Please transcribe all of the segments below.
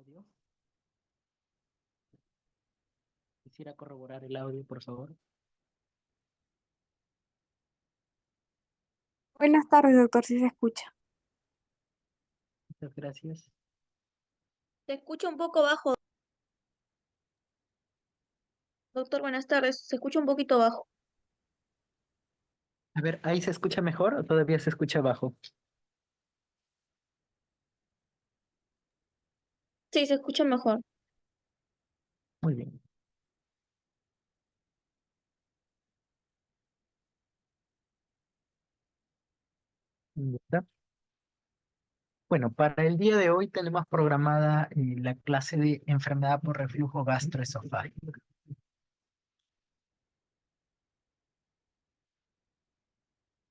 audio. Quisiera corroborar el audio, por favor. Buenas tardes, doctor, si se escucha. Muchas gracias. Se escucha un poco bajo. Doctor, buenas tardes. Se escucha un poquito bajo. A ver, ¿ahí se escucha mejor o todavía se escucha bajo? Sí, se escucha mejor. Muy bien. Ya está. Bueno, para el día de hoy tenemos programada la clase de enfermedad por reflujo gastroesofágico.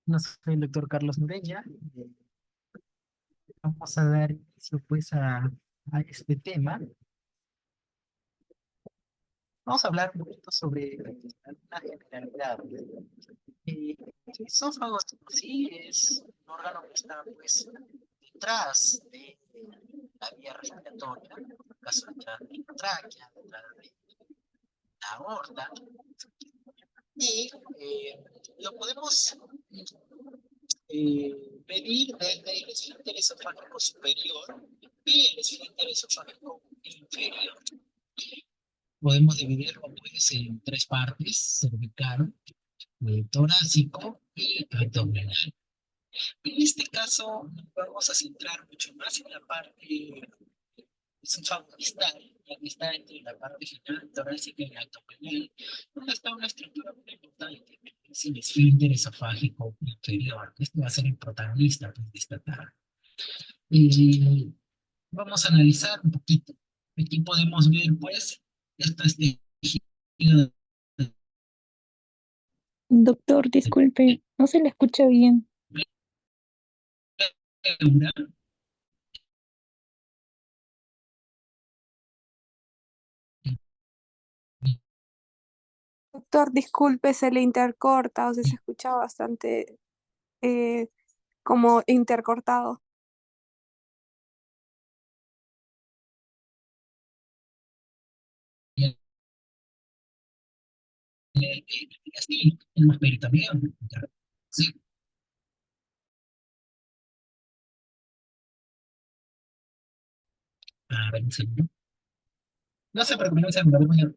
No soy el doctor Carlos Nureña. Vamos a dar inicio pues a este tema. Vamos a hablar un poquito sobre algunas generalidades. El esófago sí es un órgano que está pues detrás de la vía respiratoria, en el caso detrás de la tráquea, detrás de la aorta, y lo podemos medir desde el esfínter esofágico superior y el esfínter esofágico inferior. Podemos dividirlo pues en tres partes: cervical, torácico y abdominal. En este caso nos vamos a centrar mucho más en la parte esofagostal, la que está entre la parte final torácica y la abdominal, donde está una estructura muy importante, que es el esfínter esofágico inferior. Este va a ser el protagonista pues, de esta tarde. Y vamos a analizar un poquito. Aquí podemos ver, pues, estas tejidos. Doctor, disculpe, no se le escucha bien. Doctor, disculpe, se le intercorta, o sea, se escucha bastante eh, como intercortado. Así, el más peritoneal. Sí. A ver, un segundo. No se preocupen, no se preocupen.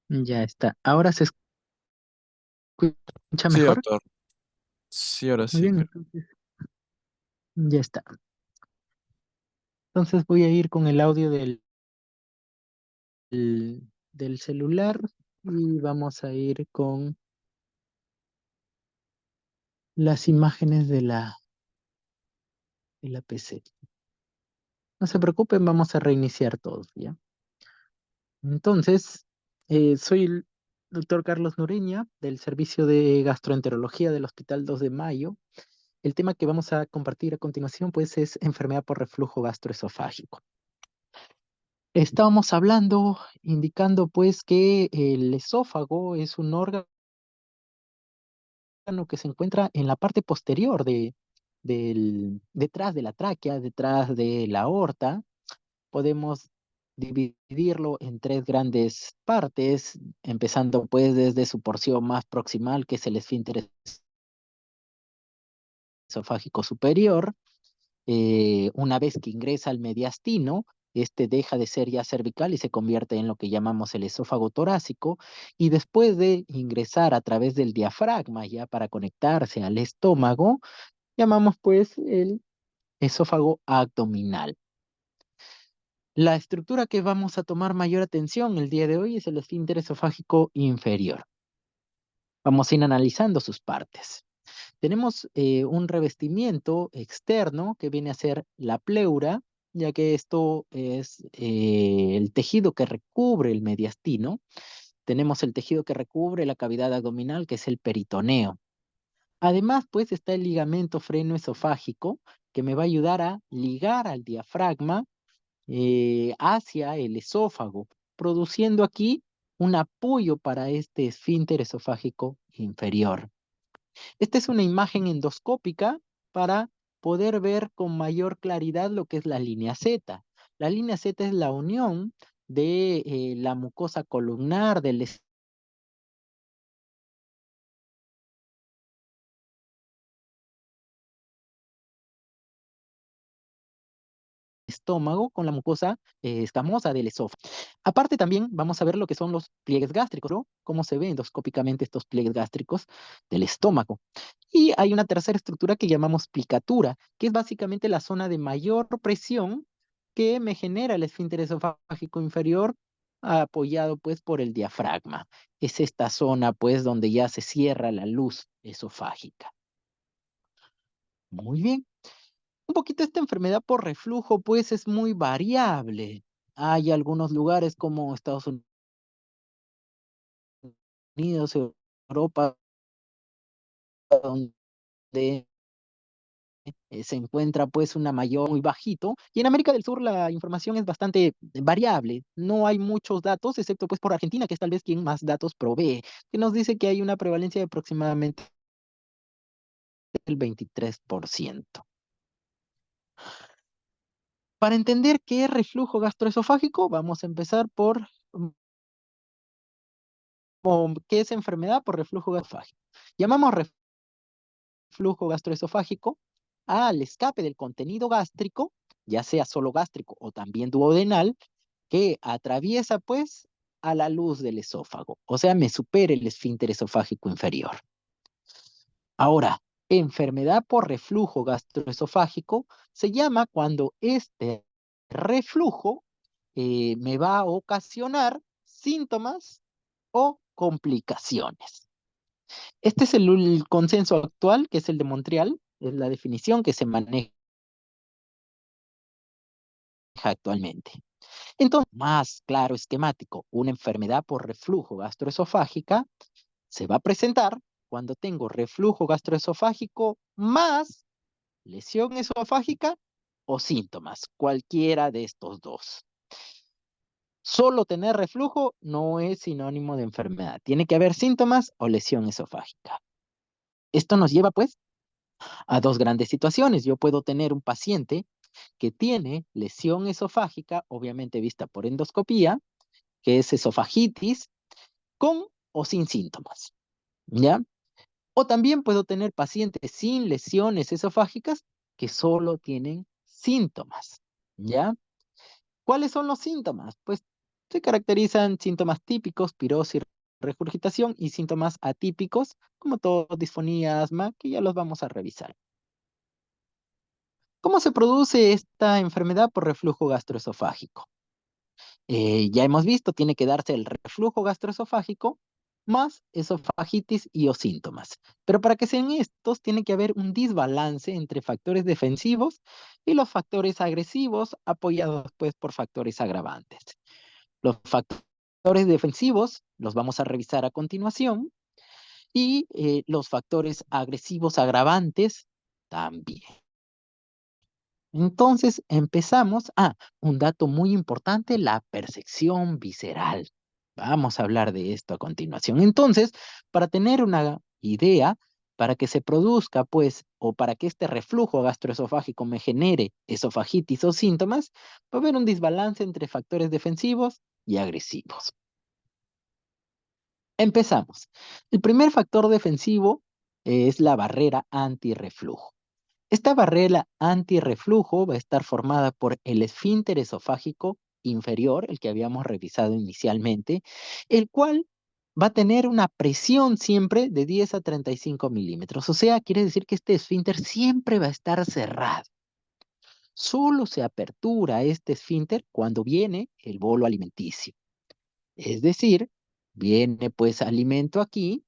Ya está. ¿Ahora se escucha Sí, mejor? doctor. Sí, ahora Muy sí, bien, creo. entonces ya está. Entonces voy a ir con el audio del celular y vamos a ir con las imágenes de la PC. No se preocupen, vamos a reiniciar todo, ¿ya? Entonces, soy el doctor Carlos Nureña del Servicio de Gastroenterología del Hospital 2 de Mayo. El tema que vamos a compartir a continuación, pues, es enfermedad por reflujo gastroesofágico. Estábamos hablando, indicando, pues, que el esófago es un órgano que se encuentra en la parte posterior detrás de la tráquea, detrás de la aorta. Podemos dividirlo en tres grandes partes, empezando pues desde su porción más proximal, que es el esfínter esofágico superior. Una vez que ingresa al mediastino, este deja de ser ya cervical y se convierte en lo que llamamos el esófago torácico, y después de ingresar a través del diafragma ya para conectarse al estómago, llamamos pues el esófago abdominal. La estructura que vamos a tomar mayor atención el día de hoy es el esfínter esofágico inferior. Vamos a ir analizando sus partes. Tenemos un revestimiento externo que viene a ser la pleura, ya que esto es el tejido que recubre el mediastino. Tenemos el tejido que recubre la cavidad abdominal, que es el peritoneo. Además, pues está el ligamento freno esofágico, que me va a ayudar a ligar al diafragma hacia el esófago, produciendo aquí un apoyo para este esfínter esofágico inferior. Esta es una imagen endoscópica para poder ver con mayor claridad lo que es la línea Z. La línea Z es la unión de la mucosa columnar del estómago con la mucosa escamosa del esófago. Aparte también vamos a ver lo que son los pliegues gástricos, ¿no? Cómo se ven endoscópicamente estos pliegues gástricos del estómago. Y hay una tercera estructura que llamamos plicatura, que es básicamente la zona de mayor presión que me genera el esfínter esofágico inferior, apoyado pues por el diafragma. Es esta zona pues donde ya se cierra la luz esofágica. Muy bien. Un poquito esta enfermedad por reflujo, pues es muy variable. Hay algunos lugares como Estados Unidos, Europa, donde se encuentra pues una mayor muy bajito. Y en América del Sur la información es bastante variable. No hay muchos datos, excepto pues por Argentina, que es tal vez quien más datos provee, que nos dice que hay una prevalencia de aproximadamente el 23%. Para entender qué es reflujo gastroesofágico, vamos a empezar por qué es enfermedad por reflujo gastroesofágico. Llamamos reflujo gastroesofágico al escape del contenido gástrico, ya sea solo gástrico o también duodenal, que atraviesa pues a la luz del esófago, o sea, me supera el esfínter esofágico inferior. Ahora, enfermedad por reflujo gastroesofágico se llama cuando este reflujo me va a ocasionar síntomas o complicaciones. Este es el consenso actual, que es el de Montreal, es la definición que se maneja actualmente. Entonces, más claro, esquemático, una enfermedad por reflujo gastroesofágica se va a presentar cuando tengo reflujo gastroesofágico más lesión esofágica o síntomas, cualquiera de estos dos. Solo tener reflujo no es sinónimo de enfermedad. Tiene que haber síntomas o lesión esofágica. Esto nos lleva, pues, a dos grandes situaciones. Yo puedo tener un paciente que tiene lesión esofágica, obviamente vista por endoscopía, que es esofagitis, con o sin síntomas, ¿ya? O también puedo tener pacientes sin lesiones esofágicas que solo tienen síntomas, ¿ya? ¿Cuáles son los síntomas? Pues se caracterizan síntomas típicos, pirosis, regurgitación, y síntomas atípicos, como tos, disfonía, asma, que ya los vamos a revisar. ¿Cómo se produce esta enfermedad por reflujo gastroesofágico? Ya hemos visto, tiene que darse el reflujo gastroesofágico más esofagitis y o síntomas. Pero para que sean estos, tiene que haber un desbalance entre factores defensivos y los factores agresivos, apoyados pues por factores agravantes. Los factores defensivos los vamos a revisar a continuación, y los factores agresivos agravantes también. Entonces empezamos. Un dato muy importante, la percepción visceral. Vamos a hablar de esto a continuación. Entonces, para tener una idea, para que se produzca, pues, o para que este reflujo gastroesofágico me genere esofagitis o síntomas, va a haber un desbalance entre factores defensivos y agresivos. Empezamos. El primer factor defensivo es la barrera antirreflujo. Esta barrera antirreflujo va a estar formada por el esfínter esofágico inferior, el que habíamos revisado inicialmente, el cual va a tener una presión siempre de 10 a 35 milímetros. O sea, quiere decir que este esfínter siempre va a estar cerrado. Solo se apertura este esfínter cuando viene el bolo alimenticio. Es decir, viene pues alimento aquí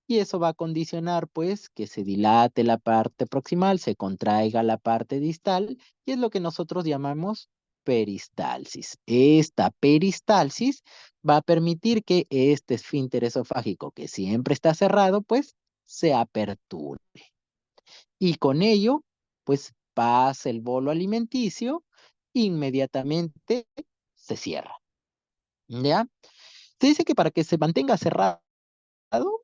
y eso va a condicionar pues que se dilate la parte proximal, se contraiga la parte distal y es lo que nosotros llamamos peristalsis. Esta peristalsis va a permitir que este esfínter esofágico que siempre está cerrado pues se aperture y con ello pues pasa el bolo alimenticio, inmediatamente se cierra. ¿Ya? Se dice que para que se mantenga cerrado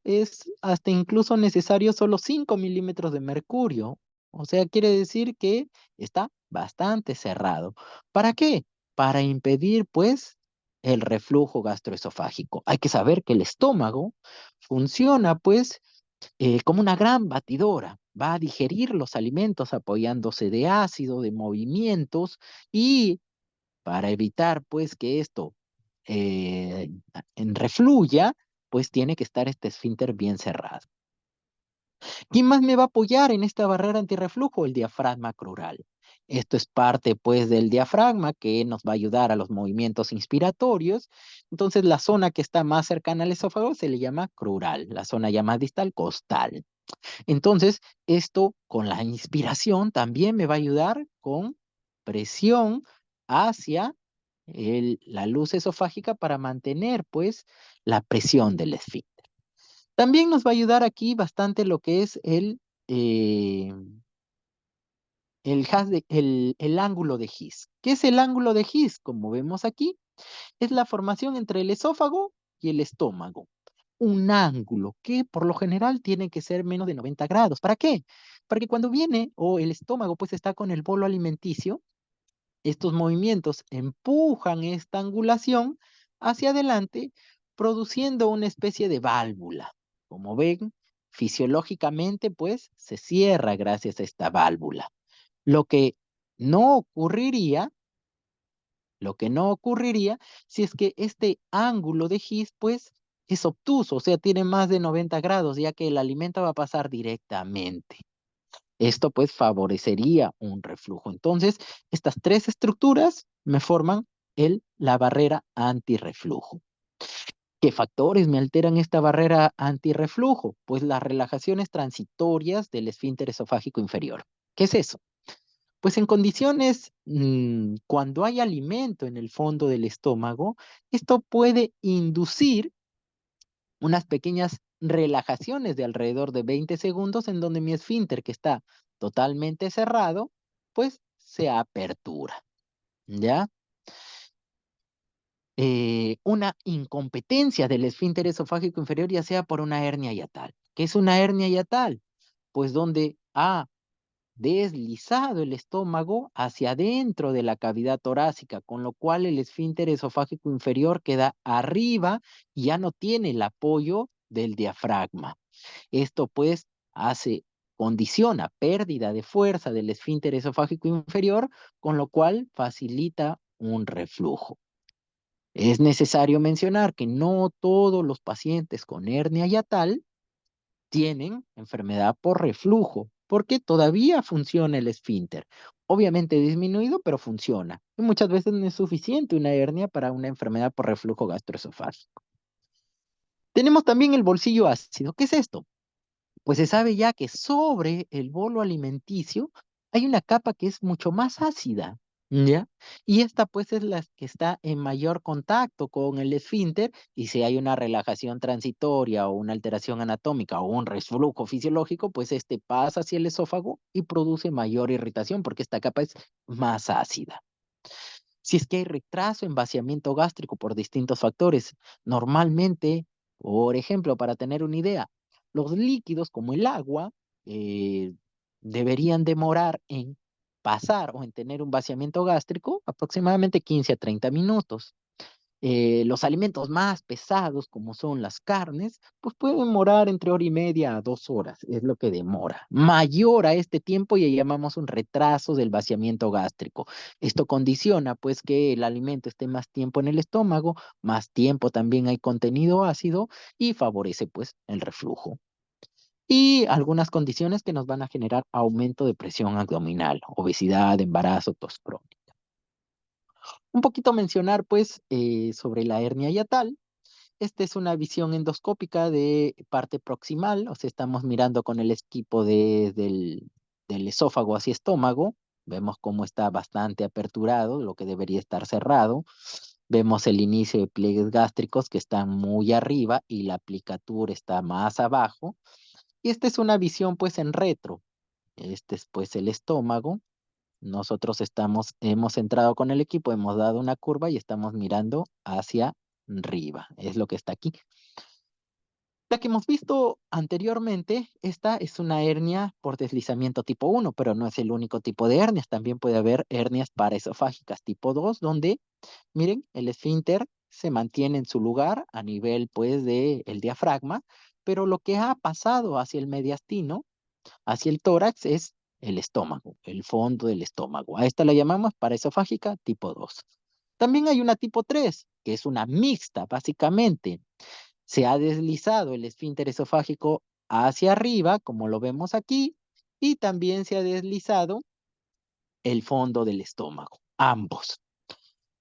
es hasta incluso necesario solo 5 milímetros de mercurio. O sea, quiere decir que está bastante cerrado. ¿Para qué? Para impedir, pues, el reflujo gastroesofágico. Hay que saber que el estómago funciona, pues, como una gran batidora. Va a digerir los alimentos apoyándose de ácido, de movimientos y para evitar pues que esto refluya, pues tiene que estar este esfínter bien cerrado. ¿Quién más me va a apoyar en esta barrera antirreflujo? El diafragma crural. Esto es parte pues del diafragma que nos va a ayudar a los movimientos inspiratorios. Entonces la zona que está más cercana al esófago se le llama crural, la zona ya más distal costal. Entonces esto con la inspiración también me va a ayudar con presión hacia la luz esofágica para mantener pues la presión del esfínter. También nos va a ayudar aquí bastante lo que es el ángulo de His. ¿Qué es el ángulo de His? Como vemos aquí, es la formación entre el esófago y el estómago. Un ángulo que por lo general tiene que ser menos de 90 grados. ¿Para qué? Para que cuando viene o el estómago pues está con el bolo alimenticio, estos movimientos empujan esta angulación hacia adelante, produciendo una especie de válvula. Como ven, fisiológicamente, pues, se cierra gracias a esta válvula. Lo que no ocurriría, lo que no ocurriría si es que este ángulo de His, pues, es obtuso, o sea, tiene más de 90 grados, ya que el alimento va a pasar directamente. Esto pues favorecería un reflujo. Entonces, estas tres estructuras me forman la barrera antirreflujo. ¿Qué factores me alteran esta barrera antirreflujo? Pues las relajaciones transitorias del esfínter esofágico inferior. ¿Qué es eso? Pues en condiciones cuando hay alimento en el fondo del estómago, esto puede inducir unas pequeñas relajaciones de alrededor de 20 segundos en donde mi esfínter que está totalmente cerrado, pues se apertura, ¿ya? Una incompetencia del esfínter esofágico inferior ya sea por una hernia hiatal. ¿Qué es una hernia hiatal? Pues donde ha deslizado el estómago hacia adentro de la cavidad torácica, con lo cual el esfínter esofágico inferior queda arriba y ya no tiene el apoyo del diafragma. Esto pues condiciona pérdida de fuerza del esfínter esofágico inferior, con lo cual facilita un reflujo. Es necesario mencionar que no todos los pacientes con hernia hiatal tienen enfermedad por reflujo, porque todavía funciona el esfínter. Obviamente disminuido, pero funciona. Y muchas veces no es suficiente una hernia para una enfermedad por reflujo gastroesofágico. Tenemos también el bolsillo ácido. ¿Qué es esto? Pues se sabe ya que sobre el bolo alimenticio hay una capa que es mucho más ácida, ¿ya? Y esta pues es la que está en mayor contacto con el esfínter y si hay una relajación transitoria o una alteración anatómica o un reflujo fisiológico, pues este pasa hacia el esófago y produce mayor irritación porque esta capa es más ácida. Si es que hay retraso en vaciamiento gástrico por distintos factores, normalmente, por ejemplo, para tener una idea, los líquidos como el agua eh, deberían demorar en pasar o en tener un vaciamiento gástrico aproximadamente 15 a 30 minutos. Los alimentos más pesados, como son las carnes, pues pueden demorar entre 1 hora y media a 2 horas, es lo que demora. Mayor a este tiempo ya llamamos un retraso del vaciamiento gástrico. Esto condiciona pues que el alimento esté más tiempo en el estómago, más tiempo también hay contenido ácido y favorece pues el reflujo. Y algunas condiciones que nos van a generar aumento de presión abdominal, obesidad, embarazo, tos crónica. Un poquito mencionar pues sobre la hernia hiatal. Esta es una visión endoscópica de parte proximal, o sea, estamos mirando con el equipo del esófago hacia estómago. Vemos cómo está bastante aperturado, lo que debería estar cerrado. Vemos el inicio de pliegues gástricos que están muy arriba y la aplicatura está más abajo. Y esta es una visión pues en retro. Este es pues el estómago. Nosotros hemos entrado con el equipo, hemos dado una curva y estamos mirando hacia arriba. Es lo que está aquí. La que hemos visto anteriormente, esta es una hernia por deslizamiento tipo 1, pero no es el único tipo de hernias. También puede haber hernias paraesofágicas tipo 2, donde, miren, el esfínter se mantiene en su lugar a nivel, pues, del diafragma, pero lo que ha pasado hacia el mediastino, hacia el tórax, es el estómago, el fondo del estómago. A esta la llamamos paraesofágica tipo 2. También hay una tipo 3, que es una mixta, básicamente. Se ha deslizado el esfínter esofágico hacia arriba, como lo vemos aquí, y también se ha deslizado el fondo del estómago, ambos.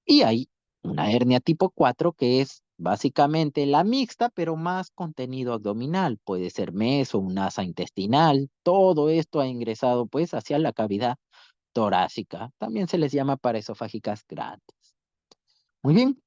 Y hay una hernia tipo 4 que es básicamente la mixta, pero más contenido abdominal. Puede ser meso, un asa intestinal. Todo esto ha ingresado pues hacia la cavidad torácica. También se les llama paraesofágicas grandes. Muy bien.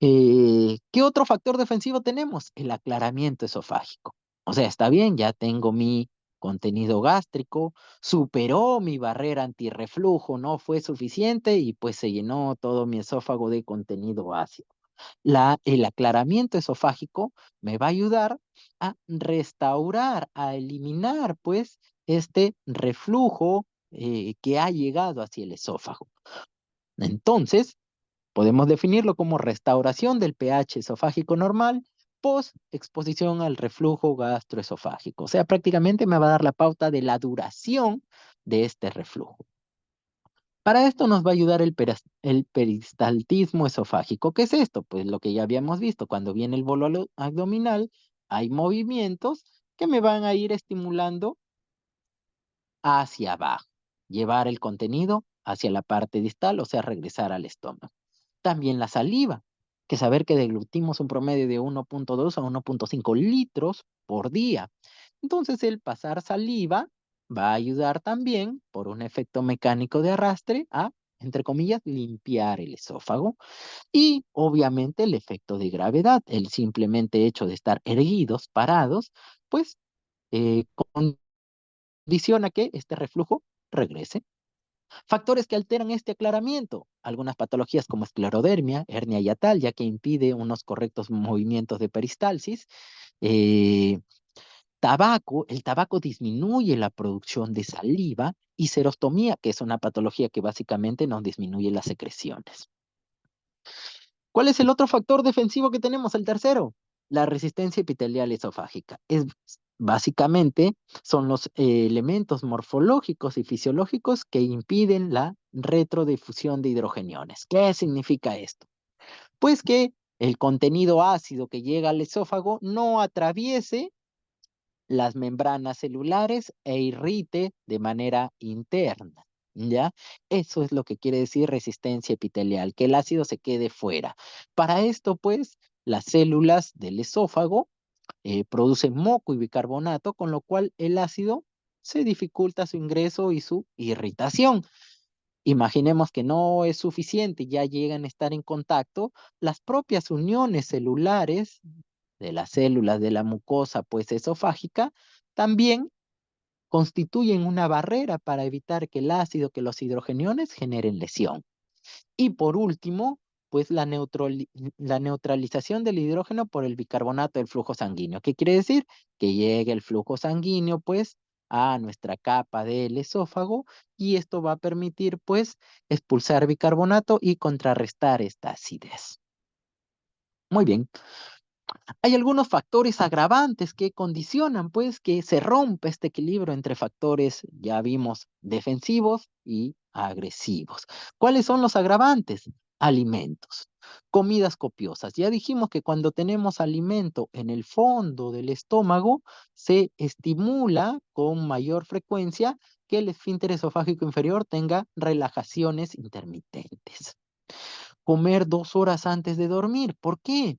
¿Qué otro factor defensivo tenemos? El aclaramiento esofágico. O sea, está bien, ya tengo mi contenido gástrico, superó mi barrera antirreflujo, no fue suficiente y pues se llenó todo mi esófago de contenido ácido. El aclaramiento esofágico me va a ayudar a restaurar, a eliminar pues este reflujo que ha llegado hacia el esófago. Entonces, podemos definirlo como restauración del pH esofágico normal post exposición al reflujo gastroesofágico. O sea, prácticamente me va a dar la pauta de la duración de este reflujo. Para esto nos va a ayudar el peristaltismo esofágico. ¿Qué es esto? Pues lo que ya habíamos visto, cuando viene el bolo abdominal, hay movimientos que me van a ir estimulando hacia abajo, llevar el contenido hacia la parte distal, o sea, regresar al estómago. También la saliva, que saber que deglutimos un promedio de 1.2 a 1.5 litros por día. Entonces el pasar saliva va a ayudar también, por un efecto mecánico de arrastre, a, entre comillas, limpiar el esófago. Y obviamente el efecto de gravedad, el simplemente hecho de estar erguidos, parados, pues condiciona que este reflujo regrese. Factores que alteran este aclaramiento. Algunas patologías como esclerodermia, hernia hiatal, ya que impide unos correctos movimientos de peristalsis. El tabaco disminuye la producción de saliva y serostomía, que es una patología que básicamente nos disminuye las secreciones. ¿Cuál es el otro factor defensivo que tenemos? El tercero, la resistencia epitelial esofágica. Básicamente son los elementos morfológicos y fisiológicos que impiden la retrodifusión de hidrogeniones. ¿Qué significa esto? Pues que el contenido ácido que llega al esófago no atraviese las membranas celulares e irrite de manera interna. ¿Ya? Eso es lo que quiere decir resistencia epitelial, que el ácido se quede fuera. Para esto, pues, las células del esófago producen moco y bicarbonato, con lo cual el ácido se dificulta su ingreso y su irritación. Imaginemos que no es suficiente, ya llegan a estar en contacto, las propias uniones celulares de las células de la mucosa pues esofágica también constituyen una barrera para evitar que el ácido, que los hidrogeniones generen lesión. Y por último, pues la neutralización del hidrógeno por el bicarbonato del flujo sanguíneo. ¿Qué quiere decir? Que llegue el flujo sanguíneo pues a nuestra capa del esófago y esto va a permitir pues expulsar bicarbonato y contrarrestar esta acidez. Muy bien. Hay algunos factores agravantes que condicionan, pues, que se rompe este equilibrio entre factores, ya vimos, defensivos y agresivos. ¿Cuáles son los agravantes? Alimentos, comidas copiosas. Ya dijimos que cuando tenemos alimento en el fondo del estómago, se estimula con mayor frecuencia que el esfínter esofágico inferior tenga relajaciones intermitentes. Comer 2 horas antes de dormir. ¿Por qué?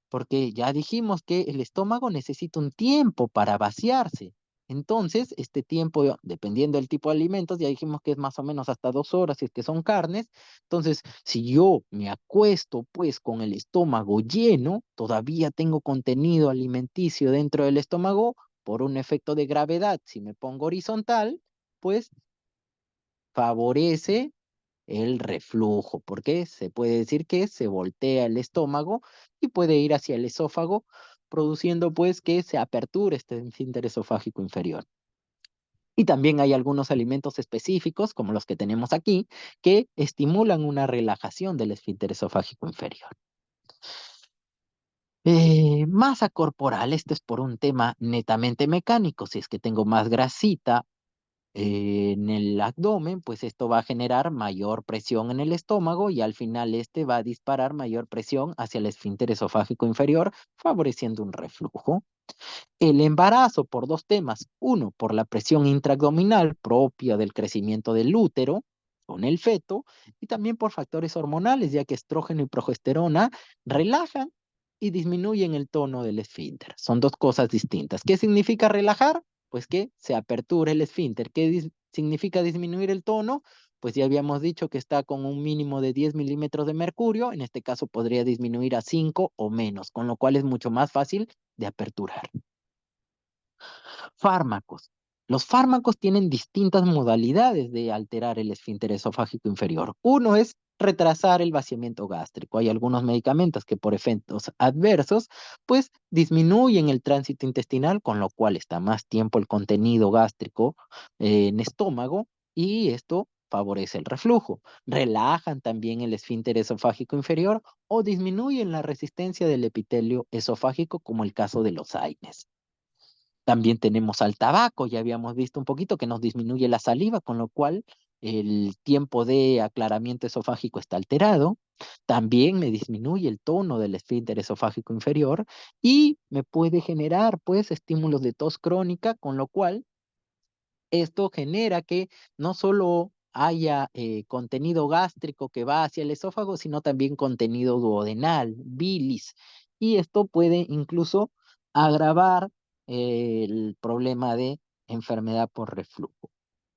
Porque ya dijimos que el estómago necesita un tiempo para vaciarse. Entonces, este tiempo, dependiendo del tipo de alimentos, ya dijimos que es más o menos hasta 2 horas, si es que son carnes. Entonces, si yo me acuesto pues con el estómago lleno, todavía tengo contenido alimenticio dentro del estómago por un efecto de gravedad. Si me pongo horizontal, pues favorece el reflujo, porque se puede decir que se voltea el estómago y puede ir hacia el esófago, produciendo pues que se aperture este esfínter esofágico inferior. Y también hay algunos alimentos específicos, como los que tenemos aquí, que estimulan una relajación del esfínter esofágico inferior. Masa corporal, esto es por un tema netamente mecánico. Si es que tengo más grasita en el abdomen, pues esto va a generar mayor presión en el estómago y al final este va a disparar mayor presión hacia el esfínter esofágico inferior, favoreciendo un reflujo. El embarazo por dos temas. Uno, por la presión intraabdominal propia del crecimiento del útero con el feto y también por factores hormonales, ya que estrógeno y progesterona relajan y disminuyen el tono del esfínter. Son dos cosas distintas. ¿Qué significa relajar? Pues que se apertura el esfínter. ¿Qué significa disminuir el tono? Pues ya habíamos dicho que está con un mínimo de 10 milímetros de mercurio. En este caso podría disminuir a 5 o menos, con lo cual es mucho más fácil de aperturar. Fármacos. Los fármacos tienen distintas modalidades de alterar el esfínter esofágico inferior. Uno es retrasar el vaciamiento gástrico. Hay algunos medicamentos que por efectos adversos, pues disminuyen el tránsito intestinal, con lo cual está más tiempo el contenido gástrico en estómago y esto favorece el reflujo. Relajan también el esfínter esofágico inferior o disminuyen la resistencia del epitelio esofágico, como el caso de los AINES. También tenemos al tabaco, ya habíamos visto un poquito que nos disminuye la saliva, con lo cual el tiempo de aclaramiento esofágico está alterado. También me disminuye el tono del esfínter esofágico inferior y me puede generar pues estímulos de tos crónica, con lo cual esto genera que no solo haya contenido gástrico que va hacia el esófago, sino también contenido duodenal, bilis. Y esto puede incluso agravar el problema de enfermedad por reflujo.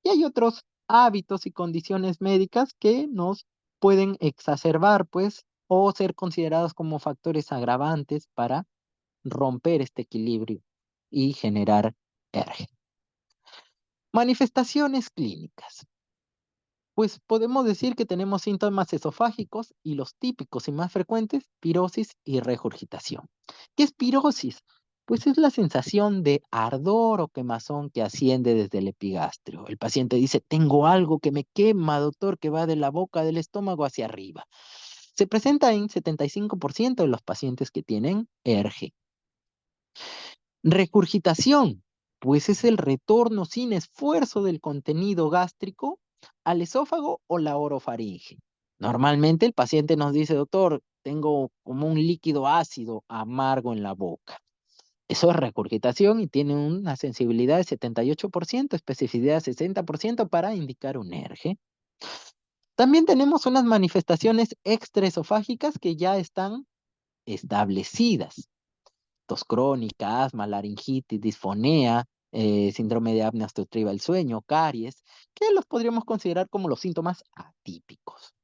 Y hay otros hábitos y condiciones médicas que nos pueden exacerbar, pues, o ser considerados como factores agravantes para romper este equilibrio y generar ERGE. Manifestaciones clínicas. Pues podemos decir que tenemos síntomas esofágicos y los típicos y más frecuentes, pirosis y regurgitación. ¿Qué es pirosis? Pues es la sensación de ardor o quemazón que asciende desde el epigastrio. El paciente dice, tengo algo que me quema, doctor, que va de la boca del estómago hacia arriba. Se presenta en 75% de los pacientes que tienen ERGE. Regurgitación, pues es el retorno sin esfuerzo del contenido gástrico al esófago o la orofaringe. Normalmente el paciente nos dice, doctor, tengo como un líquido ácido amargo en la boca. Eso es regurgitación y tiene una sensibilidad de 78%, especificidad de 60% para indicar un ERGE. También tenemos unas manifestaciones extraesofágicas que ya están establecidas. Tos crónica, asma, laringitis, disfonea, síndrome de apnea obstructiva del sueño, caries, que los podríamos considerar como los síntomas atípicos.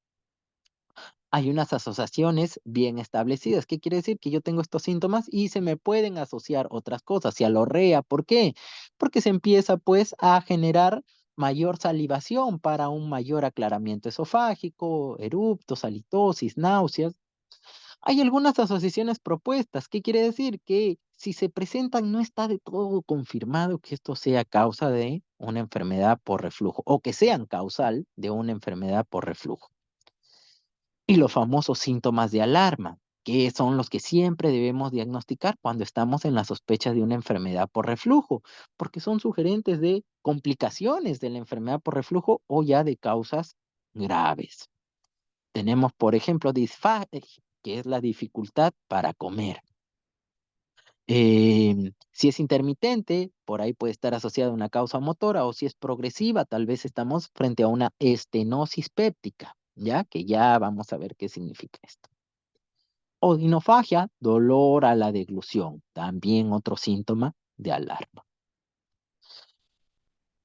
Hay unas asociaciones bien establecidas. ¿Qué quiere decir? Que yo tengo estos síntomas y se me pueden asociar otras cosas. Cialorrea, ¿por qué? Porque se empieza pues a generar mayor salivación para un mayor aclaramiento esofágico, eruptos, halitosis, náuseas. Hay algunas asociaciones propuestas. ¿Qué quiere decir? Que si se presentan, no está de todo confirmado que esto sea causa de una enfermedad por reflujo o que sean causal de una enfermedad por reflujo. Y los famosos síntomas de alarma. que son los que siempre debemos diagnosticar cuando estamos en la sospecha de una enfermedad por reflujo, porque son sugerentes de complicaciones de la enfermedad por reflujo o ya de causas graves. Tenemos, por ejemplo, disfagia, que es la dificultad para comer. Si es intermitente, por ahí puede estar asociada a una causa motora, o si es progresiva, tal vez estamos frente a una estenosis péptica, ¿ya? Que ya vamos a ver qué significa esto. Odinofagia, dolor a la deglución, también otro síntoma de alarma.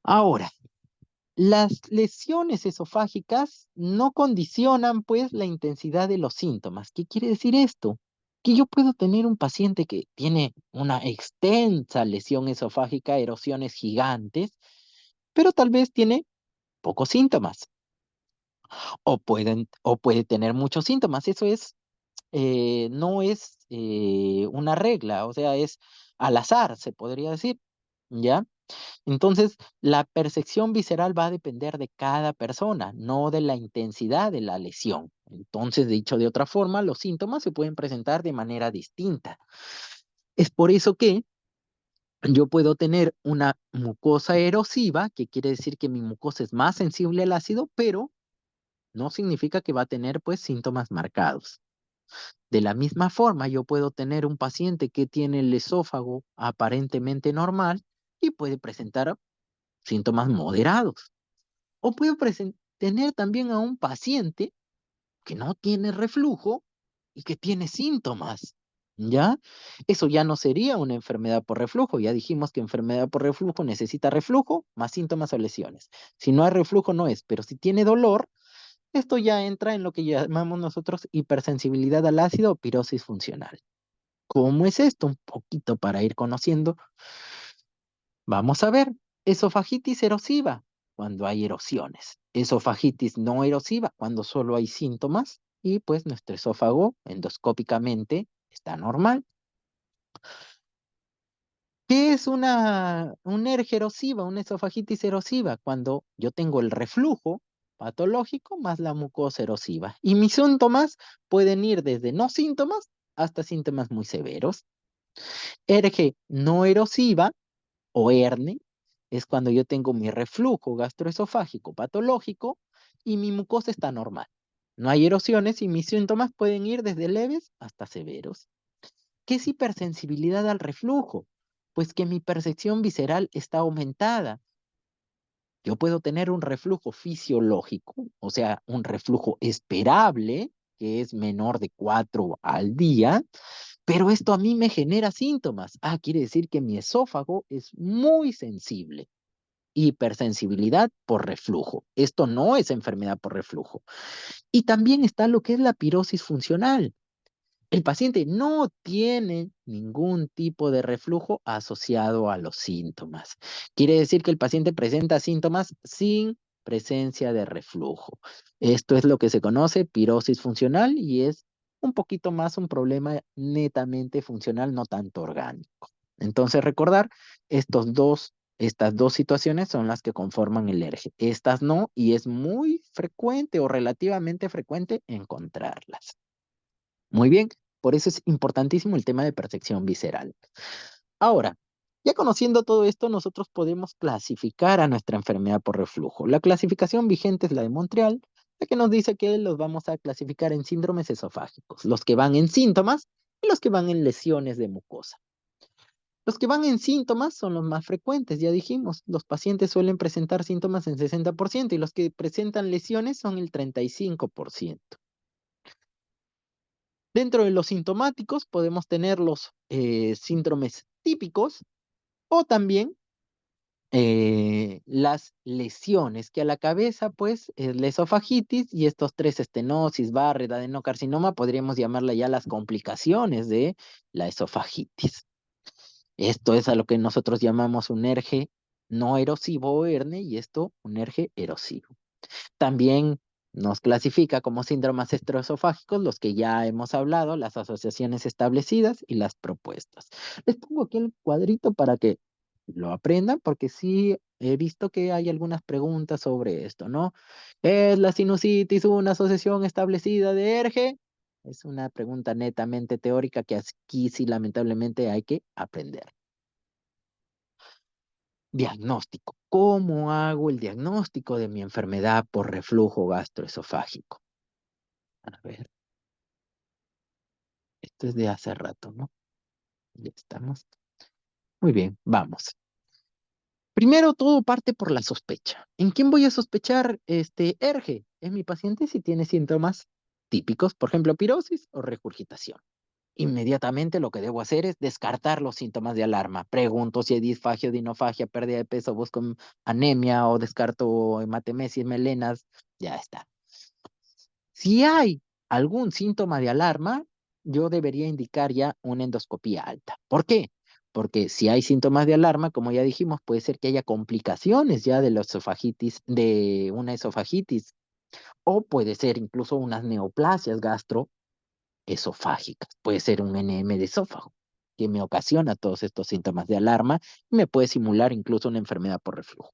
Ahora, las lesiones esofágicas no condicionan, pues, la intensidad de los síntomas. ¿Qué quiere decir esto? Que yo puedo tener un paciente que tiene una extensa lesión esofágica, erosiones gigantes, pero tal vez tiene pocos síntomas, o puede tener muchos síntomas. Eso es, no es una regla, o sea, es al azar, se podría decir, ¿ya? Entonces, la percepción visceral va a depender de cada persona, no de la intensidad de la lesión. Entonces, dicho de otra forma, los síntomas se pueden presentar de manera distinta. Es por eso que yo puedo tener una mucosa erosiva, que quiere decir que mi mucosa es más sensible al ácido, pero no significa que va a tener, pues, síntomas marcados. De la misma forma, yo puedo tener un paciente que tiene el esófago aparentemente normal y puede presentar síntomas moderados. O puedo tener también a un paciente que no tiene reflujo y que tiene síntomas, ¿ya? Eso ya no sería una enfermedad por reflujo. Ya dijimos que enfermedad por reflujo necesita reflujo más síntomas o lesiones. Si no hay reflujo, no es, pero si tiene dolor, esto ya entra en lo que llamamos nosotros hipersensibilidad al ácido o pirosis funcional. ¿Cómo es esto? Un poquito para ir conociendo. Vamos a ver, esofagitis erosiva, cuando hay erosiones. Esofagitis no erosiva, cuando solo hay síntomas y pues nuestro esófago endoscópicamente está normal. ¿Qué es una ERG erosiva, una esofagitis erosiva? Cuando yo tengo el reflujo patológico más la mucosa erosiva. Y mis síntomas pueden ir desde no síntomas hasta síntomas muy severos. ERG no erosiva o ERNE es cuando yo tengo mi reflujo gastroesofágico patológico y mi mucosa está normal. No hay erosiones y mis síntomas pueden ir desde leves hasta severos. ¿Qué es hipersensibilidad al reflujo? Pues que mi percepción visceral está aumentada. Yo puedo tener un reflujo fisiológico, o sea, un reflujo esperable, que es menor de 4 al día, pero esto a mí me genera síntomas. Quiere decir que mi esófago es muy sensible. Hipersensibilidad por reflujo. Esto no es enfermedad por reflujo. Y también está lo que es la pirosis funcional. El paciente no tiene ningún tipo de reflujo asociado a los síntomas. Quiere decir que el paciente presenta síntomas sin presencia de reflujo. Esto es lo que se conoce pirosis funcional y es un poquito más un problema netamente funcional, no tanto orgánico. Entonces, recordar, estas dos situaciones son las que conforman el ERGE. Estas no, y es muy frecuente o relativamente frecuente encontrarlas. Muy bien, por eso es importantísimo el tema de percepción visceral. Ahora, ya conociendo todo esto, nosotros podemos clasificar a nuestra enfermedad por reflujo. La clasificación vigente es la de Montreal, la que nos dice que los vamos a clasificar en síndromes esofágicos, los que van en síntomas y los que van en lesiones de mucosa. Los que van en síntomas son los más frecuentes, ya dijimos. Los pacientes suelen presentar síntomas en 60% y los que presentan lesiones son el 35%. Dentro de los sintomáticos podemos tener los síndromes típicos o también las lesiones, que a la cabeza pues es la esofagitis y estos tres estenosis, Barrett, adenocarcinoma, podríamos llamarla ya las complicaciones de la esofagitis. Esto es a lo que nosotros llamamos un ERGE no erosivo o ERNE y esto un ERGE erosivo. También nos clasifica como síndromes estroesofágicos los que ya hemos hablado, las asociaciones establecidas y las propuestas. Les pongo aquí el cuadrito para que lo aprendan, porque sí he visto que hay algunas preguntas sobre esto, ¿no? ¿Es la sinusitis una asociación establecida de ERGE? Es una pregunta netamente teórica que aquí sí lamentablemente hay que aprender. Diagnóstico. ¿Cómo hago el diagnóstico de mi enfermedad por reflujo gastroesofágico? A ver, esto es de hace rato, ¿no? Ya estamos. Muy bien, vamos. Primero, todo parte por la sospecha. ¿En quién voy a sospechar ERGE? En mi paciente si tiene síntomas típicos, por ejemplo, pirosis o regurgitación. Inmediatamente lo que debo hacer es descartar los síntomas de alarma. Pregunto si hay disfagia, dinofagia, pérdida de peso, busco anemia o descarto hematemesis, melenas. Ya está. Si hay algún síntoma de alarma, yo debería indicar ya una endoscopía alta. ¿Por qué? Porque si hay síntomas de alarma, como ya dijimos, puede ser que haya complicaciones ya de la esofagitis, de una esofagitis, o puede ser incluso unas neoplasias gastroesofágicas. Puede ser un NM de esófago que me ocasiona todos estos síntomas de alarma y me puede simular incluso una enfermedad por reflujo.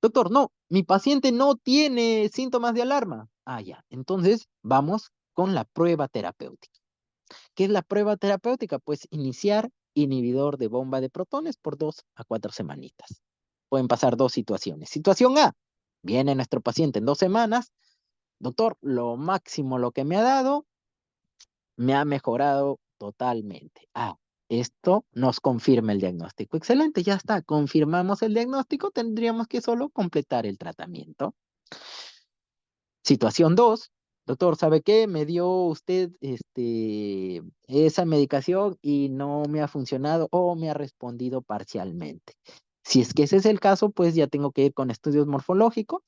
Doctor, no, mi paciente no tiene síntomas de alarma. Ah, ya. Entonces, vamos con la prueba terapéutica. ¿Qué es la prueba terapéutica? Pues iniciar inhibidor de bomba de protones por 2 a 4 semanitas. Pueden pasar dos situaciones. Situación A, viene nuestro paciente en 2 semanas. Doctor, lo máximo lo que me ha dado, me ha mejorado totalmente. Ah, esto nos confirma el diagnóstico. Excelente, ya está. Confirmamos el diagnóstico, tendríamos que solo completar el tratamiento. Situación 2, doctor, ¿sabe qué? Me dio usted esa medicación y no me ha funcionado o me ha respondido parcialmente. Si es que ese es el caso, pues ya tengo que ir con estudios morfológicos,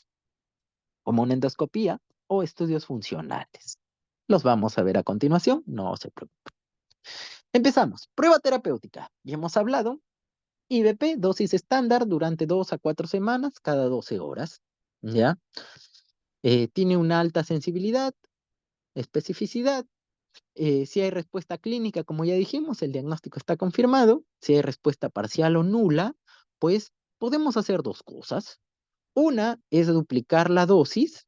como una endoscopía, o estudios funcionales. Los vamos a ver a continuación, no se preocupe. Empezamos. Prueba terapéutica. Ya hemos hablado. IVP, dosis estándar durante 2 a 4 semanas, cada 12 horas. ¿Ya? Tiene una alta sensibilidad, especificidad. Si hay respuesta clínica, como ya dijimos, el diagnóstico está confirmado. Si hay respuesta parcial o nula, pues podemos hacer dos cosas. Una es duplicar la dosis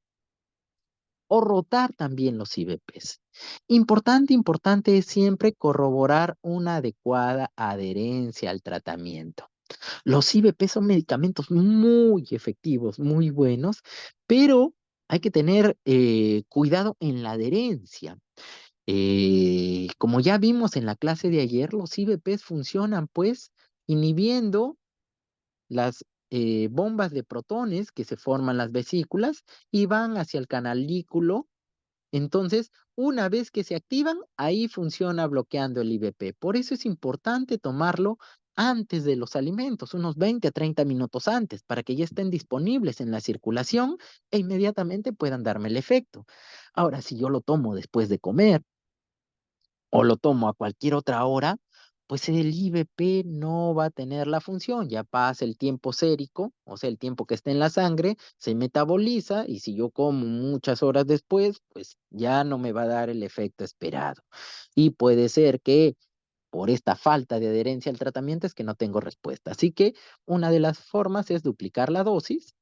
o rotar también los IVPs. Importante es siempre corroborar una adecuada adherencia al tratamiento. Los IVP son medicamentos muy efectivos, muy buenos, pero hay que tener cuidado en la adherencia. Como ya vimos en la clase de ayer, los IVPs funcionan pues inhibiendo las bombas de protones que se forman las vesículas y van hacia el canalículo. Entonces, una vez que se activan, ahí funciona bloqueando el IVP. Por eso es importante tomarlo antes de los alimentos, unos 20 a 30 minutos antes, para que ya estén disponibles en la circulación e inmediatamente puedan darme el efecto. Ahora, si yo lo tomo después de comer, o lo tomo a cualquier otra hora, pues el IVP no va a tener la función. Ya pasa el tiempo sérico, o sea, el tiempo que está en la sangre, se metaboliza y si yo como muchas horas después, pues ya no me va a dar el efecto esperado. Y puede ser que por esta falta de adherencia al tratamiento es que no tengo respuesta. Así que una de las formas es duplicar la dosis.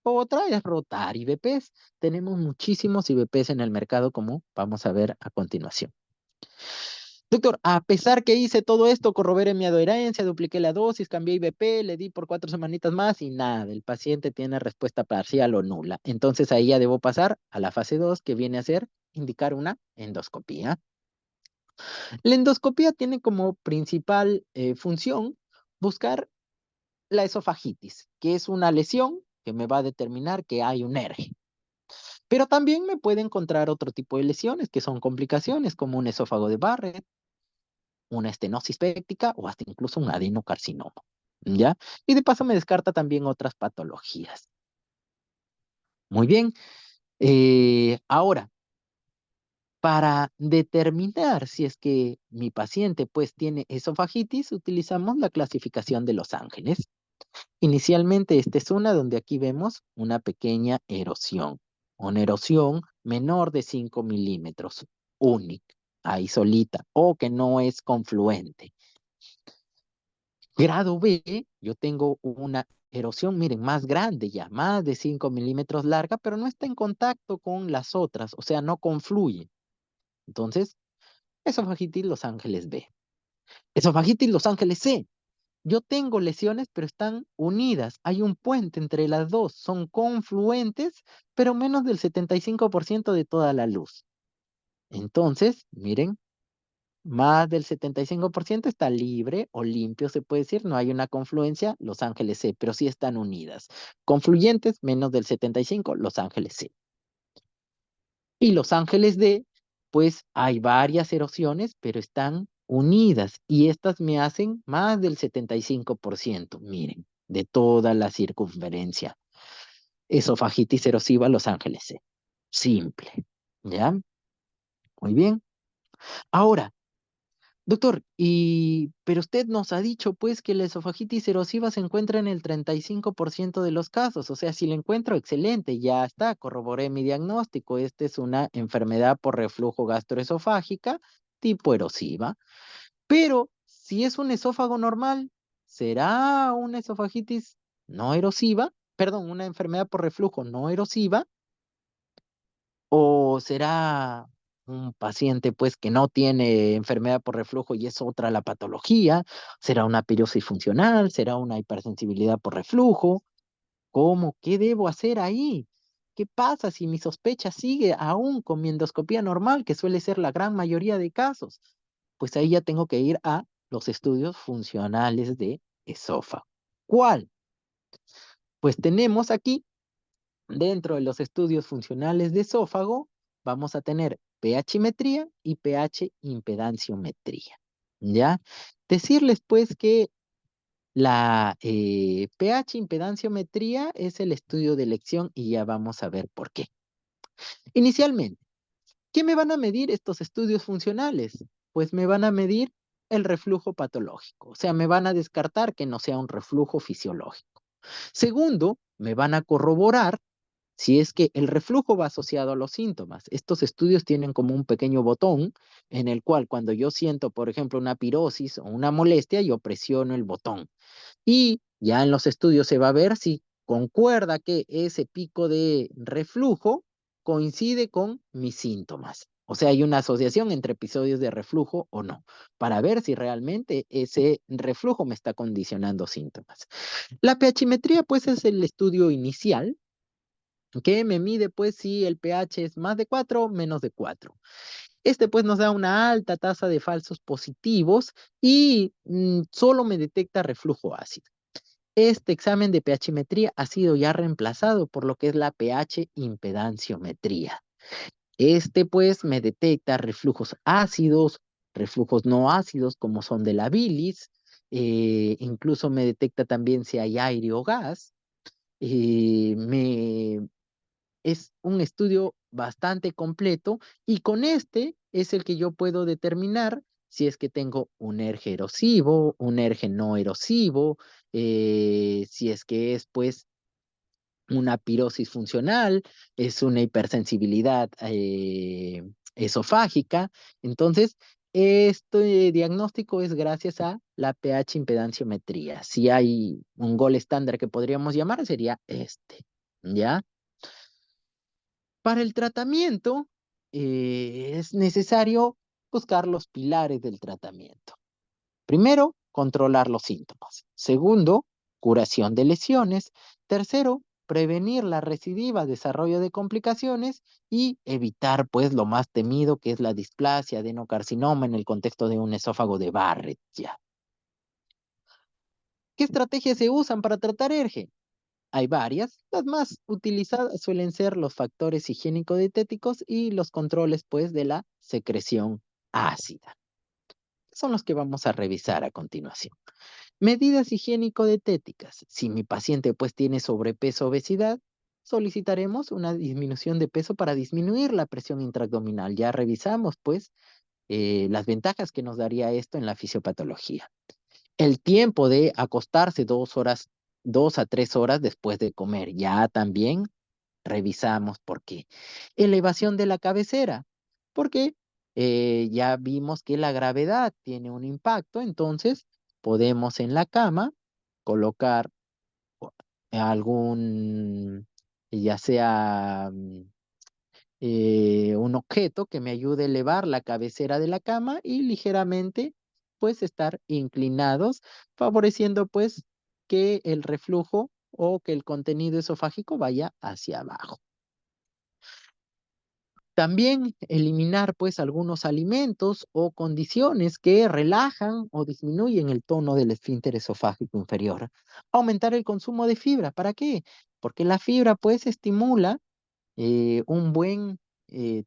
Otra es rotar IVPs. Tenemos muchísimos IVPs en el mercado, como vamos a ver a continuación. Doctor, a pesar que hice todo esto, corroboré mi adherencia, dupliqué la dosis, cambié IVP, le di por 4 semanitas más y nada, el paciente tiene respuesta parcial o nula. Entonces ahí ya debo pasar a la fase 2, que viene a ser indicar una endoscopía. La endoscopía tiene como principal función buscar la esofagitis, que es una lesión que me va a determinar que hay un ERGE. Pero también me puede encontrar otro tipo de lesiones que son complicaciones, como un esófago de Barrett, una estenosis péptica o hasta incluso un adenocarcinoma, ¿ya? Y de paso me descarta también otras patologías. Muy bien. Ahora, para determinar si es que mi paciente pues tiene esofagitis, utilizamos la clasificación de Los Ángeles. Inicialmente esta es una donde aquí vemos una pequeña erosión, una erosión menor de 5 milímetros, única, ahí solita, o que no es confluente. Grado B, yo tengo una erosión, miren, más grande ya, más de 5 milímetros larga, pero no está en contacto con las otras, o sea, no confluye. Entonces, esofagitis Los Ángeles B. Esofagitis Los Ángeles C. Yo tengo lesiones, pero están unidas. Hay un puente entre las dos. Son confluentes, pero menos del 75% de toda la luz. Entonces, miren, más del 75% está libre o limpio, se puede decir. No hay una confluencia, Los Ángeles C, pero sí están unidas. Confluyentes, menos del 75, Los Ángeles C. Y Los Ángeles D, pues hay varias erosiones, pero están unidas. Y estas me hacen más del 75%, miren, de toda la circunferencia. Esofagitis erosiva Los Ángeles C. Simple. ¿Ya? Muy bien. Ahora, doctor, pero usted nos ha dicho pues que la esofagitis erosiva se encuentra en el 35% de los casos, o sea, si la encuentro, excelente, ya está, corroboré mi diagnóstico, esta es una enfermedad por reflujo gastroesofágica tipo erosiva, pero si es un esófago normal, ¿será una esofagitis no erosiva? Perdón, una enfermedad por reflujo no erosiva. ¿O será un paciente pues que no tiene enfermedad por reflujo y es otra la patología? ¿Será una pirosis funcional? ¿Será una hipersensibilidad por reflujo? ¿Cómo? ¿Qué debo hacer ahí? ¿Qué pasa si mi sospecha sigue aún con mi endoscopía normal, que suele ser la gran mayoría de casos? Pues ahí ya tengo que ir a los estudios funcionales de esófago. ¿Cuál? Pues tenemos aquí dentro de los estudios funcionales de esófago, vamos a tener pHimetría y pH impedanciometría. ¿Ya? Decirles pues que la pH impedanciometría es el estudio de elección y ya vamos a ver por qué. Inicialmente, ¿qué me van a medir estos estudios funcionales? Pues me van a medir el reflujo patológico, o sea, me van a descartar que no sea un reflujo fisiológico. Segundo, me van a corroborar si es que el reflujo va asociado a los síntomas. Estos estudios tienen como un pequeño botón en el cual cuando yo siento, por ejemplo, una pirosis o una molestia, yo presiono el botón. Y ya en los estudios se va a ver si concuerda que ese pico de reflujo coincide con mis síntomas. O sea, hay una asociación entre episodios de reflujo o no, para ver si realmente ese reflujo me está condicionando síntomas. La pHimetría, pues, es el estudio inicial que me mide pues si el pH es más de 4 o menos de 4. Este pues nos da una alta tasa de falsos positivos y solo me detecta reflujo ácido. Este examen de pHimetría ha sido ya reemplazado por lo que es la pH impedanciometría. Este pues me detecta reflujos ácidos, reflujos no ácidos como son de la bilis, incluso me detecta también si hay aire o gas. Es un estudio bastante completo y con este es el que yo puedo determinar si es que tengo un ERG erosivo, un ERG no erosivo, si es que es pues una pirosis funcional, es una hipersensibilidad esofágica. Entonces, este diagnóstico es gracias a la pH impedanciometría. Si hay un gol estándar que podríamos llamar, sería este, ¿ya? Para el tratamiento es necesario buscar los pilares del tratamiento. Primero, controlar los síntomas. Segundo, curación de lesiones. Tercero, prevenir la recidiva, desarrollo de complicaciones y evitar pues lo más temido que es la displasia adenocarcinoma en el contexto de un esófago de Barrett ya. ¿Qué estrategias se usan para tratar ERGE? Hay varias. Las más utilizadas suelen ser los factores higiénico-dietéticos y los controles, pues, de la secreción ácida. Son los que vamos a revisar a continuación. Medidas higiénico-dietéticas. Si mi paciente, pues, tiene sobrepeso o obesidad, solicitaremos una disminución de peso para disminuir la presión intraabdominal. Ya revisamos, pues, las ventajas que nos daría esto en la fisiopatología. El tiempo de acostarse 2 horas, 2 a 3 horas después de comer. Ya también revisamos por qué. Elevación de la cabecera. Porque ya vimos que la gravedad tiene un impacto, entonces podemos en la cama colocar algún, ya sea un objeto que me ayude a elevar la cabecera de la cama y ligeramente pues estar inclinados, favoreciendo pues que el reflujo o que el contenido esofágico vaya hacia abajo. También eliminar pues algunos alimentos o condiciones que relajan o disminuyen el tono del esfínter esofágico inferior. Aumentar el consumo de fibra. ¿Para qué? Porque la fibra pues estimula un buen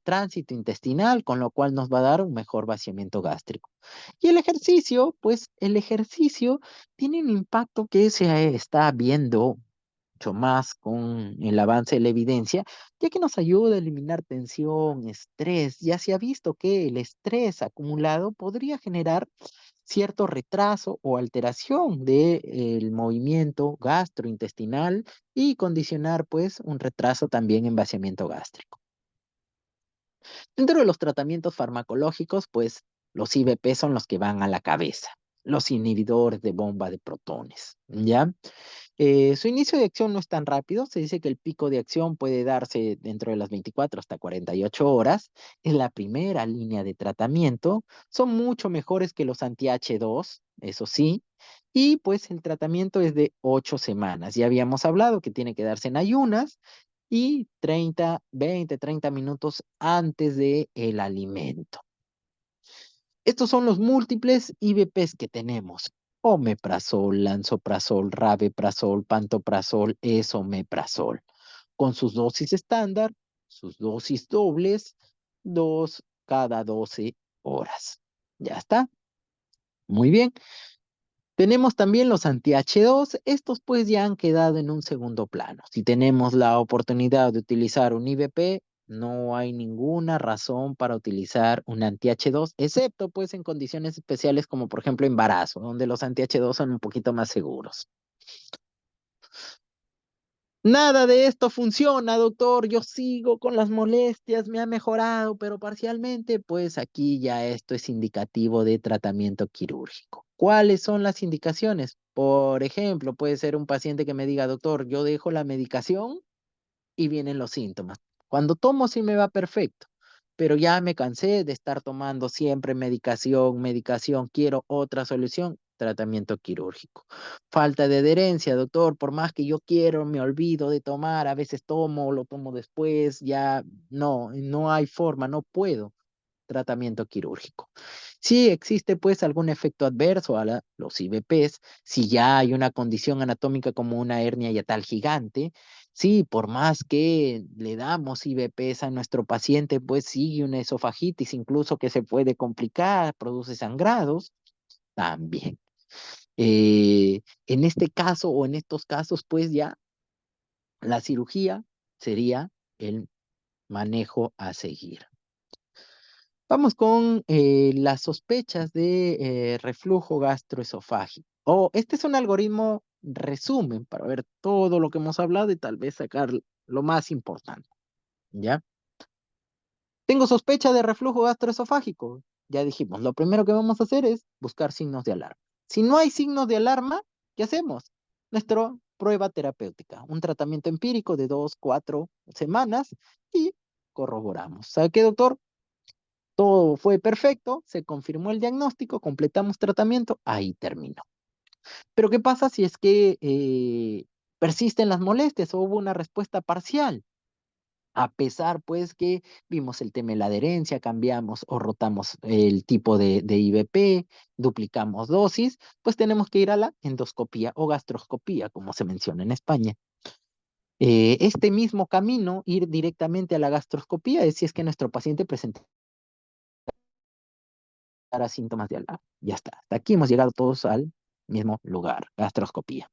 tránsito intestinal, con lo cual nos va a dar un mejor vaciamiento gástrico. Y el ejercicio, pues el ejercicio tiene un impacto que se está viendo mucho más con el avance de la evidencia, ya que nos ayuda a eliminar tensión, estrés. Ya se ha visto que el estrés acumulado podría generar cierto retraso o alteración del movimiento gastrointestinal y condicionar pues un retraso también en vaciamiento gástrico. Dentro de los tratamientos farmacológicos, pues los IBP son los que van a la cabeza, los inhibidores de bomba de protones, ¿ya? Su inicio de acción no es tan rápido. Se dice que el pico de acción puede darse dentro de las 24 hasta 48 horas. Es la primera línea de tratamiento. Son mucho mejores que los anti-H2, eso sí. Y pues el tratamiento es de 8 semanas. Ya habíamos hablado que tiene que darse en ayunas y 30 minutos antes de el alimento. Estos son los múltiples IBPs que tenemos: omeprazol, lansoprazol, rabeprazol, pantoprazol, esomeprazol, con sus dosis estándar, sus dosis dobles, 2 cada 12 horas. Ya está. Muy bien. Tenemos también los anti-H2. Estos pues ya han quedado en un segundo plano. Si tenemos la oportunidad de utilizar un IBP, no hay ninguna razón para utilizar un anti-H2, excepto pues en condiciones especiales como por ejemplo embarazo, donde los anti-H2 son un poquito más seguros. Nada de esto funciona, doctor. Yo sigo con las molestias, me ha mejorado, pero parcialmente, pues aquí ya esto es indicativo de tratamiento quirúrgico. ¿Cuáles son las indicaciones? Por ejemplo, puede ser un paciente que me diga, doctor, yo dejo la medicación y vienen los síntomas. Cuando tomo sí me va perfecto, pero ya me cansé de estar tomando siempre medicación, medicación, quiero otra solución, tratamiento quirúrgico. Falta de adherencia, doctor, por más que yo quiero, me olvido de tomar, a veces tomo, lo tomo después, ya no hay forma, no puedo. Tratamiento quirúrgico. Si existe pues algún efecto adverso a los IBPs, si ya hay una condición anatómica como una hernia yatal gigante, sí, por más que le damos IBPs a nuestro paciente, pues sigue una esofagitis incluso que se puede complicar, produce sangrados, también. En este caso o en estos casos, pues ya la cirugía sería el manejo a seguir. Vamos con las sospechas de reflujo gastroesofágico. Este es un algoritmo resumen para ver todo lo que hemos hablado y tal vez sacar lo más importante. ¿Ya? Tengo sospecha de reflujo gastroesofágico. Ya dijimos, lo primero que vamos a hacer es buscar signos de alarma. Si no hay signos de alarma, ¿qué hacemos? Nuestra prueba terapéutica, un tratamiento empírico de 2, 4 semanas y corroboramos. ¿Sabe qué, doctor? Todo fue perfecto, se confirmó el diagnóstico, completamos tratamiento, ahí terminó. Pero ¿qué pasa si es que persisten las molestias o hubo una respuesta parcial? A pesar, pues, que vimos el tema de la adherencia, cambiamos o rotamos el tipo de IBP, duplicamos dosis, pues tenemos que ir a la endoscopía o gastroscopía, como se menciona en España. Este mismo camino, ir directamente a la gastroscopía, es si es que nuestro paciente presenta síntomas de alarma. Ya está. Hasta aquí hemos llegado todos al mismo lugar, gastroscopía.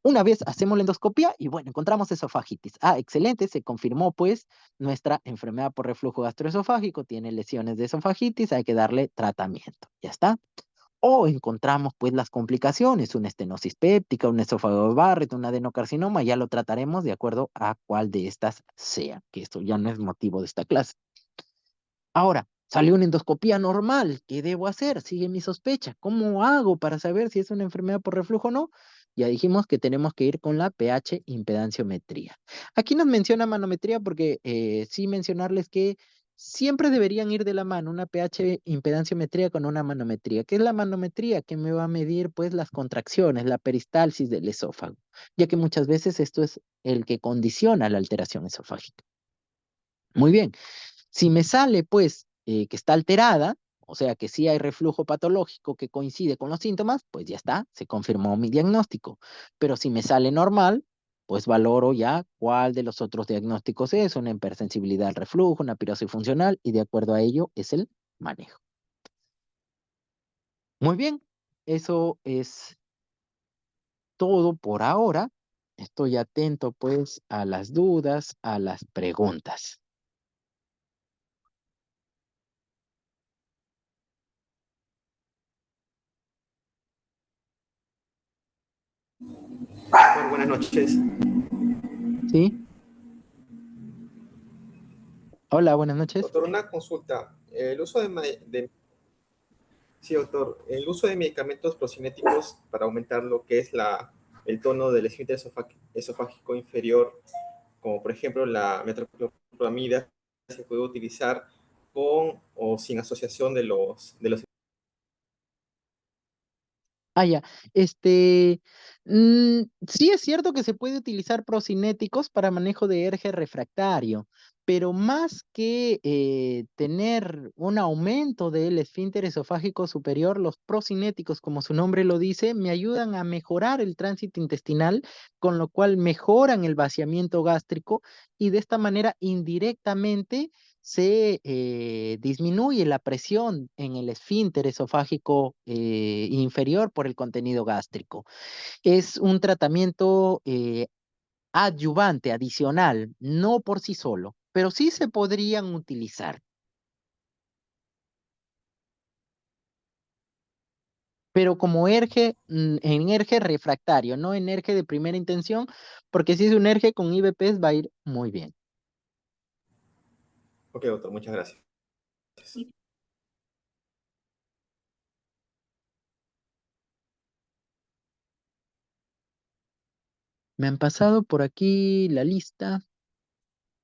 Una vez hacemos la endoscopía y bueno, encontramos esofagitis. Ah, excelente, se confirmó pues nuestra enfermedad por reflujo gastroesofágico, tiene lesiones de esofagitis, hay que darle tratamiento. Ya está. O encontramos pues las complicaciones, una estenosis péptica, un esófago de Barrett, un adenocarcinoma, ya lo trataremos de acuerdo a cuál de estas sea, que esto ya no es motivo de esta clase. Ahora, salió una endoscopía normal. ¿Qué debo hacer? Sigue mi sospecha. ¿Cómo hago para saber si es una enfermedad por reflujo o no? Ya dijimos que tenemos que ir con la pH impedanciometría. Aquí nos menciona manometría porque sí mencionarles que siempre deberían ir de la mano una pH impedanciometría con una manometría. ¿Qué es la manometría? Que me va a medir pues las contracciones, la peristalsis del esófago, ya que muchas veces esto es el que condiciona la alteración esofágica. Muy bien, si me sale pues que está alterada, o sea que sí hay reflujo patológico que coincide con los síntomas, pues ya está, se confirmó mi diagnóstico. Pero si me sale normal, pues valoro ya cuál de los otros diagnósticos es, una hipersensibilidad al reflujo, una pirosis funcional, y de acuerdo a ello es el manejo. Muy bien, eso es todo por ahora. Estoy atento pues a las dudas, a las preguntas. Buenas noches. ¿Sí? Hola, buenas noches. Doctor, una consulta. Sí, doctor, el uso de medicamentos procinéticos para aumentar lo que es el tono del esfínter esofágico inferior, como por ejemplo la metoclopramida, se puede utilizar con o sin asociación de los. Ah, ya. Sí es cierto que se puede utilizar procinéticos para manejo de herje refractario, pero más que tener un aumento del esfínter esofágico superior, los procinéticos, como su nombre lo dice, me ayudan a mejorar el tránsito intestinal, con lo cual mejoran el vaciamiento gástrico y de esta manera indirectamente se disminuye la presión en el esfínter esofágico inferior por el contenido gástrico. Es un tratamiento adyuvante, adicional, no por sí solo, pero sí se podrían utilizar. Pero como ERGE, en ERGE refractario, no en ERGE de primera intención, porque si es un ERGE con IBPs va a ir muy bien. Ok, doctor, muchas gracias. Me han pasado por aquí la lista.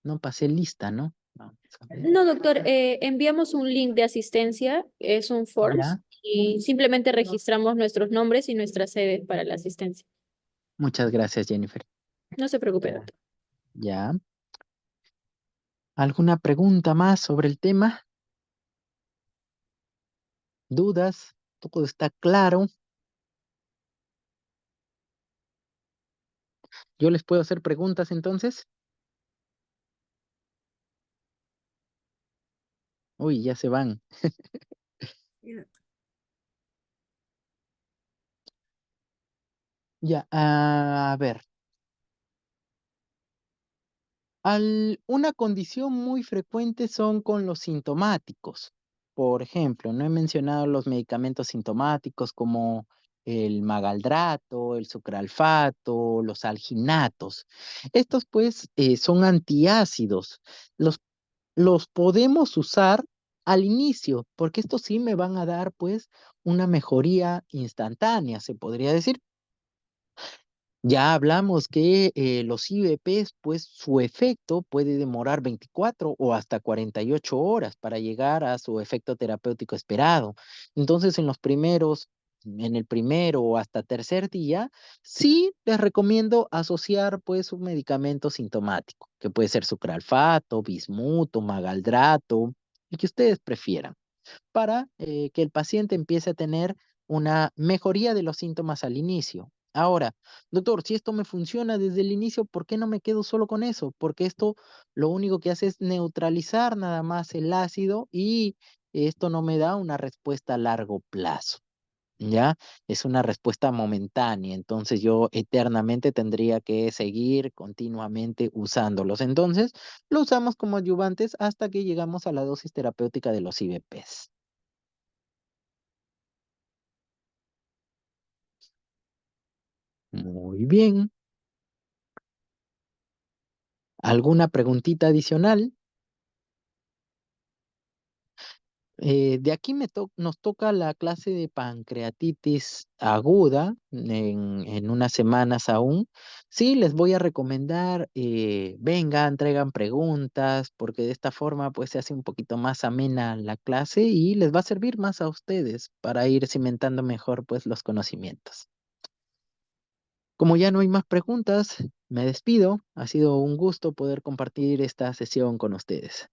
No pasé lista, ¿no? Vamos a ver. No, doctor, enviamos un link de asistencia, es un Forms, Ya, y simplemente registramos nuestros nombres y nuestras sedes para la asistencia. muchas gracias, Jennifer. No se preocupe, doctor. Ya. ¿Alguna pregunta más sobre el tema? ¿Dudas? ¿Todo está claro? ¿Yo les puedo hacer preguntas entonces? Uy, ya se van. Ya, a ver. Una condición muy frecuente son con los sintomáticos. Por ejemplo, no he mencionado los medicamentos sintomáticos como el magaldrato, el sucralfato, los alginatos. Estos pues son antiácidos. Los, los podemos usar al inicio, porque estos sí me van a dar pues una mejoría instantánea, se podría decir. Ya hablamos que los IVPs, pues su efecto puede demorar 24 o hasta 48 horas para llegar a su efecto terapéutico esperado. Entonces, en el primero o hasta tercer día, sí les recomiendo asociar pues un medicamento sintomático, que puede ser sucralfato, bismuto, magaldrato, el que ustedes prefieran para que el paciente empiece a tener una mejoría de los síntomas al inicio. Ahora, doctor, si esto me funciona desde el inicio, ¿por qué no me quedo solo con eso? Porque esto lo único que hace es neutralizar nada más el ácido y esto no me da una respuesta a largo plazo. ¿Ya? Es una respuesta momentánea, entonces yo eternamente tendría que seguir continuamente usándolos. Entonces, lo usamos como adyuvantes hasta que llegamos a la dosis terapéutica de los IVPs. Muy bien. ¿Alguna preguntita adicional? De aquí nos toca la clase de pancreatitis aguda en unas semanas aún. Sí, les voy a recomendar, vengan, traigan preguntas, porque de esta forma pues se hace un poquito más amena la clase y les va a servir más a ustedes para ir cimentando mejor pues los conocimientos. Como ya no hay más preguntas, me despido. Ha sido un gusto poder compartir esta sesión con ustedes.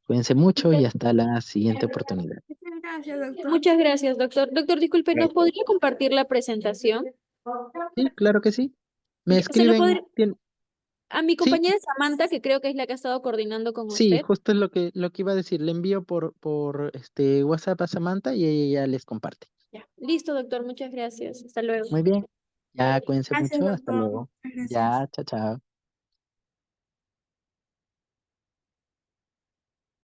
Cuídense mucho y hasta la siguiente oportunidad. Muchas gracias, doctor. Muchas gracias, doctor. Doctor, disculpe, ¿nos Gracias. podría compartir la presentación? Sí, claro que sí. Me Ya, ¿se lo escriben. podría- A mi Sí, compañera Samantha, que creo que es la que ha estado coordinando con sí, usted. justo es lo que iba a decir. Le envío por WhatsApp a Samantha y ella ya les comparte. Ya. Listo, doctor, muchas gracias. Hasta luego. Muy bien. Ya, cuídense Gracias, mucho. Hasta doctor. luego. Muchas gracias. Ya, chao, chao.